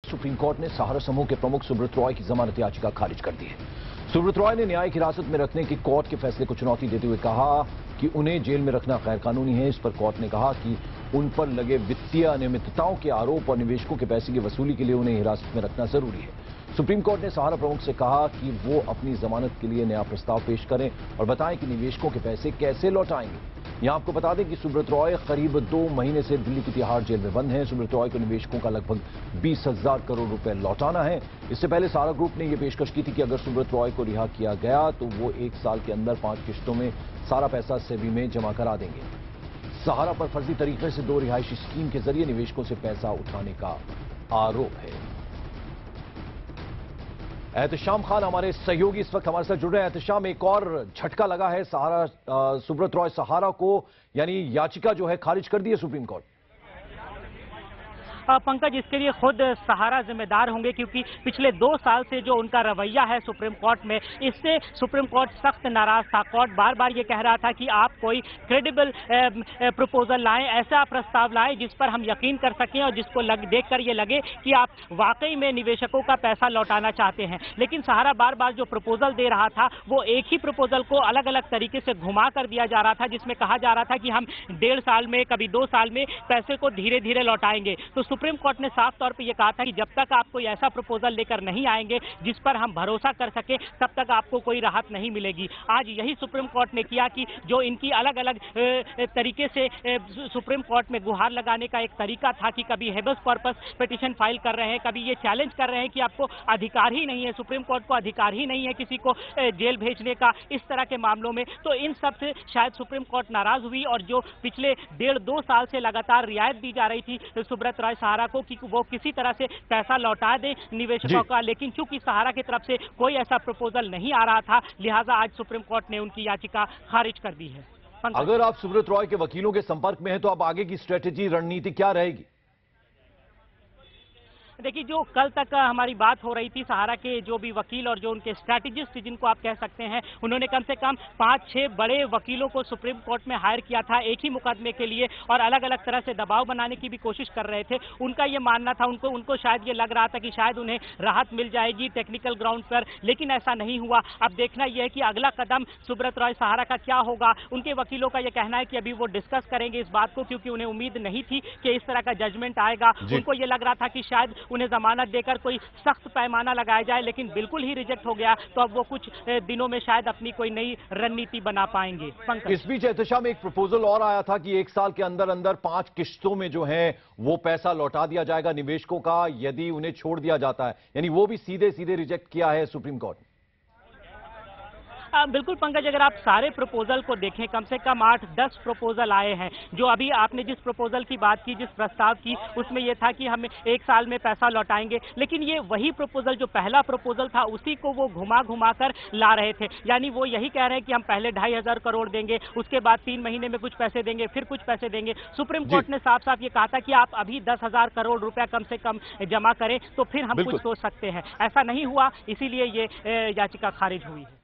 Supreme court ने सहारा समूह के प्रमुख सुब्रत रॉय की जमानत याचिका खारिज कर दी है। सुब्रत रॉय ने न्यायिक हिरासत में रखने की कोर्ट के फैसले को चुनौती देते हुए कहा कि उन्हें जेल में रखना गैर कानूनी है। इस पर कोर्ट ने कहा कि उन पर लगे वित्तीय अनियमितताओं के आरोप और निवेशकों के पैसे की वसूली के लिए उन्हें हिरासत में रखना जरूरी है। सुप्रीम कोर्ट ने सहारा प्रमुख से कहा कि वो अपनी जमानत के लिए नया प्रस्ताव पेश करें और बताएं कि निवेशकों के पैसे कैसे लौटाएंगे। यहां आपको बता दें कि सुब्रत रॉय करीब 2 महीने से दिल्ली की तिहाड़ जेल में बंद हैं। सुब्रत रॉय को निवेशकों का लगभग 20,000 करोड़ रुपए लौटाना है। इससे पहले सहारा ग्रुप ने यह पेशकश की थी कि अगर सुब्रत रॉय को रिहा किया गया तो वो 1 साल के अंदर 5 किश्तों में सारा पैसा सेबी में जमा करा देंगे। सहारा पर फर्जी तरीके से 2 रिहायशी स्कीम के जरिए निवेशकों से पैसा उठाने का आरोप है। एहतशाम खान हमारे सहयोगी इस वक्त हमारे साथ जुड़ रहे हैं। एहतशाम, एक और झटका लगा है सुब्रत रॉय सहारा को, यानी याचिका जो है खारिज कर दी है सुप्रीम कोर्ट। पंकज, इसके लिए खुद सहारा जिम्मेदार होंगे, क्योंकि पिछले 2 साल से जो उनका रवैया है सुप्रीम कोर्ट में, इससे सुप्रीम कोर्ट सख्त नाराज था। कोर्ट बार बार ये कह रहा था कि आप कोई क्रेडिबल प्रपोजल लाएं, ऐसा प्रस्ताव लाएं जिस पर हम यकीन कर सकें और जिसको देखकर ये लगे कि आप वाकई में निवेशकों का पैसा लौटाना चाहते हैं। लेकिन सहारा बार बार जो प्रपोजल दे रहा था वो एक ही प्रपोजल को अलग अलग तरीके से घुमा कर दिया जा रहा था, जिसमें कहा जा रहा था कि हम 1.5 साल में, कभी 2 साल में पैसे को धीरे धीरे लौटाएंगे। तो सुप्रीम कोर्ट ने साफ तौर पे ये कहा था कि जब तक आप कोई ऐसा प्रपोजल लेकर नहीं आएंगे जिस पर हम भरोसा कर सके, तब तक आपको कोई राहत नहीं मिलेगी। आज यही सुप्रीम कोर्ट ने किया कि जो इनकी अलग अलग तरीके से सुप्रीम कोर्ट में गुहार लगाने का एक तरीका था कि कभी हेबस कॉर्पस पिटीशन फाइल कर रहे हैं, कभी ये चैलेंज कर रहे हैं कि आपको अधिकार ही नहीं है, सुप्रीम कोर्ट को अधिकार ही नहीं है किसी को जेल भेजने का, इस तरह के मामलों में। तो इन सब से शायद सुप्रीम कोर्ट नाराज हुई और जो पिछले 1.5-2 साल से लगातार रियायत दी जा रही थी सुब्रत रॉय सहारा को कि वो किसी तरह से पैसा लौटा दे निवेशकों का, लेकिन चूंकि सहारा की तरफ से कोई ऐसा प्रपोजल नहीं आ रहा था, लिहाजा आज सुप्रीम कोर्ट ने उनकी याचिका खारिज कर दी है। अगर आप सुब्रत रॉय के वकीलों के संपर्क में हैं तो अब आगे की स्ट्रेटेजी, रणनीति क्या रहेगी? देखिए, जो कल तक हमारी बात हो रही थी, सहारा के जो भी वकील और जो उनके स्ट्रैटेजिस्ट जिनको आप कह सकते हैं, उन्होंने कम से कम 5-6 बड़े वकीलों को सुप्रीम कोर्ट में हायर किया था एक ही मुकदमे के लिए और अलग अलग तरह से दबाव बनाने की भी कोशिश कर रहे थे। उनका ये मानना था, उनको शायद ये लग रहा था कि शायद उन्हें राहत मिल जाएगी टेक्निकल ग्राउंड पर, लेकिन ऐसा नहीं हुआ। अब देखना यह है कि अगला कदम सुब्रत रॉय सहारा का क्या होगा। उनके वकीलों का यह कहना है कि अभी वो डिस्कस करेंगे इस बात को, क्योंकि उन्हें उम्मीद नहीं थी कि इस तरह का जजमेंट आएगा। उनको ये लग रहा था कि शायद उन्हें जमानत देकर कोई सख्त पैमाना लगाया जाए, लेकिन बिल्कुल ही रिजेक्ट हो गया। तो अब वो कुछ दिनों में शायद अपनी कोई नई रणनीति बना पाएंगे। इस बीच एहतशाम, एक प्रपोजल और आया था कि 1 साल के अंदर अंदर 5 किश्तों में जो है वो पैसा लौटा दिया जाएगा निवेशकों का यदि उन्हें छोड़ दिया जाता है, यानी वो भी सीधे सीधे रिजेक्ट किया है सुप्रीम कोर्ट। बिल्कुल पंकज, अगर आप सारे प्रपोजल को देखें, कम से कम 8-10 प्रपोजल आए हैं। जो अभी आपने जिस प्रपोजल की बात की, जिस प्रस्ताव की, उसमें यह था कि हम 1 साल में पैसा लौटाएंगे, लेकिन ये वही प्रपोजल जो पहला प्रपोजल था उसी को वो घुमा घुमा कर ला रहे थे। यानी वो यही कह रहे हैं कि हम पहले 2,500 करोड़ देंगे, उसके बाद 3 महीने में कुछ पैसे देंगे, फिर कुछ पैसे देंगे। सुप्रीम कोर्ट ने साफ साफ ये कहा था कि आप अभी 10,000 करोड़ रुपया कम से कम जमा करें तो फिर हम कुछ सोच सकते हैं। ऐसा नहीं हुआ, इसीलिए ये याचिका खारिज हुई है।